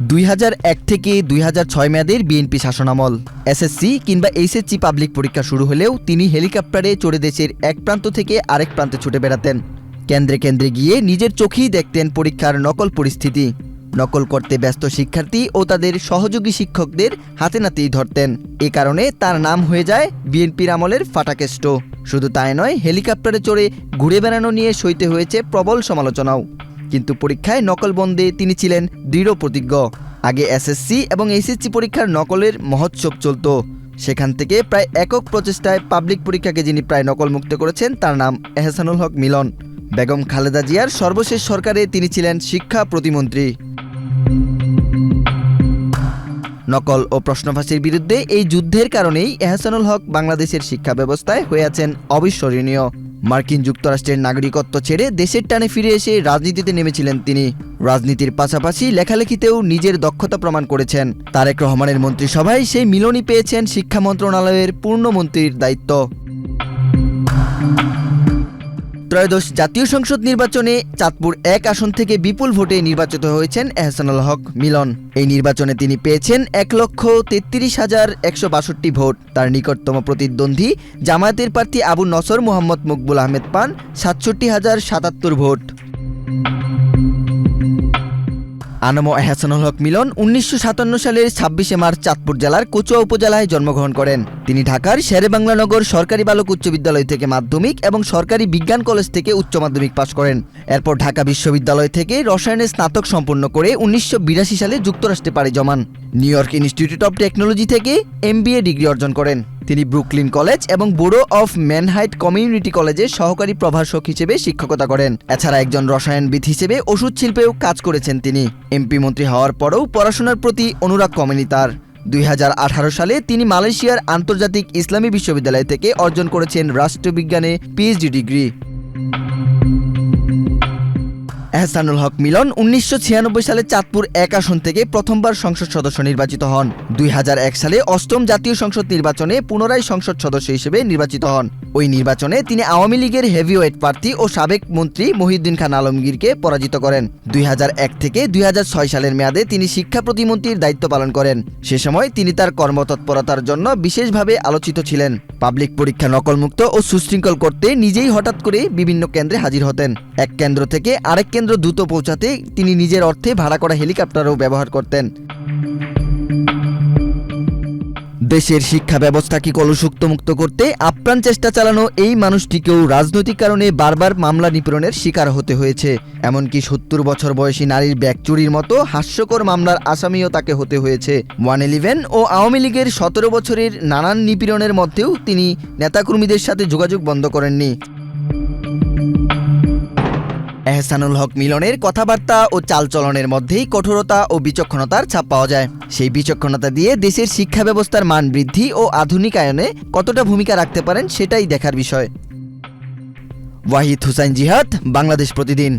2001 থেকে 2006 মেয়াদের BNP শাসনামল। SSC কিংবা এইচএসসি পাবলিক পরীক্ষা শুরু হলেও তিনি হেলিকপ্টারে চড়ে দেশের এক প্রান্ত থেকে আরেক প্রান্তে ছুটে বেড়াতেন। কেন্দ্রে কেন্দ্রে গিয়ে নিজের চোখেই দেখতেন পরীক্ষার নকল পরিস্থিতি। নকল করতে ব্যস্ত শিক্ষার্থী ও তাদের সহযোগী শিক্ষকদের হাতে নাতেই ধরতেন। এ কারণে তার নাম হয়ে যায় বিএনপির আমলের ফাটাকেষ্ট। শুধু তাই নয়, হেলিকপ্টারে চড়ে ঘুরে বেড়ানো নিয়ে সইতে হয়েছে প্রবল সমালোচনাও। কিন্তু পরীক্ষায় নকল বন্ধে তিনি ছিলেন দৃঢ় প্রতিজ্ঞ। আগে এসএসসি এবং এইচএসসি পরীক্ষার নকলের মহোৎসব চলত। সেখান থেকে প্রায় একক প্রচেষ্টায় পাবলিক পরীক্ষাকে যিনি প্রায় নকলমুক্ত করেছেন তার নাম এহসানুল হক মিলন। বেগম খালেদা জিয়ার সর্বশেষ সরকারে তিনি ছিলেন শিক্ষা প্রতিমন্ত্রী। নকল ও প্রশ্নফাঁসির বিরুদ্ধে এই যুদ্ধের কারণেই এহসানুল হক বাংলাদেশের শিক্ষা ব্যবস্থায় হয়ে আছেন অবিস্মরণীয়। মার্কিন যুক্তরাষ্ট্রের নাগরিকত্ব ছেড়ে দেশের টানে ফিরে এসে রাজনীতিতে নেমেছিলেন তিনি। রাজনীতির পাশাপাশি লেখালেখিতেও নিজের দক্ষতা প্রমাণ করেছেন। তারেক রহমানের মন্ত্রিসভায় সেই মিলনই পেয়েছেন শিক্ষা মন্ত্রণালয়ের পূর্ণমন্ত্রীর দায়িত্ব। ত্রয়োদশ জাতীয় সংসদ নির্বাচনে চাঁদপুর 1 আসন থেকে বিপুল ভোটে নির্বাচিত হয়েছেন এহসানুল হক মিলন। এই নির্বাচনে তিনি পেয়েছেন 1,33,162 ভোট। তার নিকটতম প্রতিদ্বন্দ্বী জামায়াতের প্রার্থী আবু নসর মোহাম্মদ মকবুল আহমেদ পান 67,077 ভোট। আনমো এহসানুল হক মিলন 1957 সালের 26শে মার্চ চাঁদপুর জেলার কচুয়া উপজেলায় জন্মগ্রহণ করেন। তিনি ঢাকার শেরেবাংলানগর সরকারি বালক উচ্চ বিদ্যালয় থেকে মাধ্যমিক এবং সরকারি বিজ্ঞান কলেজ থেকে উচ্চ মাধ্যমিক পাশ করেন। এরপর ঢাকা বিশ্ববিদ্যালয় থেকে রসায়নে স্নাতক সম্পন্ন করে 1982 সালে যুক্তরাষ্ট্রে পাড়ি জমান। New York institute of technology থেকে MBA ডিগ্রি অর্জন করেন। তিনি ব্রুকলিন কলেজ এবং বোরো অফ ম্যানহাইট কমিউনিটি কলেজে সহকারী প্রভাষক হিসেবে শিক্ষকতা করেন। এছাড়া একজন রসায়নবিদ হিসেবে ওষুধ শিল্পেও কাজ করেছেন তিনি। এমপি মন্ত্রী হওয়ার পরেও পড়াশোনার প্রতি অনুরাগ কমেনি তার। 2018 সালে তিনি মালয়েশিয়ার আন্তর্জাতিক ইসলামী বিশ্ববিদ্যালয় থেকে অর্জন করেছেন রাষ্ট্রবিজ্ঞানে PhD ডিগ্রি। এহসানুল হক মিলন 1996 সালে চাঁদপুর 1 আসন থেকে প্রথমবার সংসদ সদস্য নির্বাচিত হন। 2001 সালে 8ম জাতীয় সংসদ নির্বাচনে পুনরায় সংসদ সদস্য হিসেবে নির্বাচিত হন। ওই নির্বাচনে তিনি আওয়ামী লীগের হেভিওয়েট প্রার্থী ও সাবেক মন্ত্রী মহিউদ্দিন খান আলমগীরকে পরাজিত করেন। 2001 থেকে 2006 সালের মেয়াদে তিনি শিক্ষা প্রতিমন্ত্রীর দায়িত্ব পালন করেন। সে সময় তিনি তার কর্মতৎপরতার জন্য বিশেষভাবে আলোচিত ছিলেন। পাবলিক পরীক্ষা নকলমুক্ত ও সুশৃঙ্খল করতে নিজেই হঠাৎ করে বিভিন্ন কেন্দ্রে হাজির হতেন। এক কেন্দ্র থেকে আরেক কেন্দ্র দ্রুত পৌঁছাতে তিনি নিজের অর্থে ভাড়া করা হেলিকপ্টারও ব্যবহার করতেন। দেশের শিক্ষা ব্যবস্থাকে কলুষিতমুক্ত করতে আপ্রাণ চেষ্টা চালানো এই মানুষটিকেও রাজনৈতিক কারণে বারবার মামলা নিপীড়নের শিকার হতে হয়েছে। এমনকি 70 বছর বয়সী নারীর ব্যাগ চুরির মতো হাস্যকর মামলার আসামিও তাকে হতে হয়েছে। 111 ও আওয়ামী লীগের 17 বছরের নানান নিপীড়নের মধ্যেও তিনি নেতাকর্মীদের সাথে যোগাযোগ বন্ধ করেননি। এহসানুল হক মিলনের কথাবার্তা ও চালচলনের মধ্যেই কঠোরতা ও বিচক্ষণতার ছাপ পাওয়া যায়। সেই বিচক্ষণতা দিয়ে দেশের শিক্ষা ব্যবস্থার মান বৃদ্ধি ও আধুনিকায়নে কতটা ভূমিকা রাখতে পারেন সেটাই দেখার বিষয়। ওয়াহিদ হুসাইন জিহাদ, বাংলাদেশ প্রতিদিন।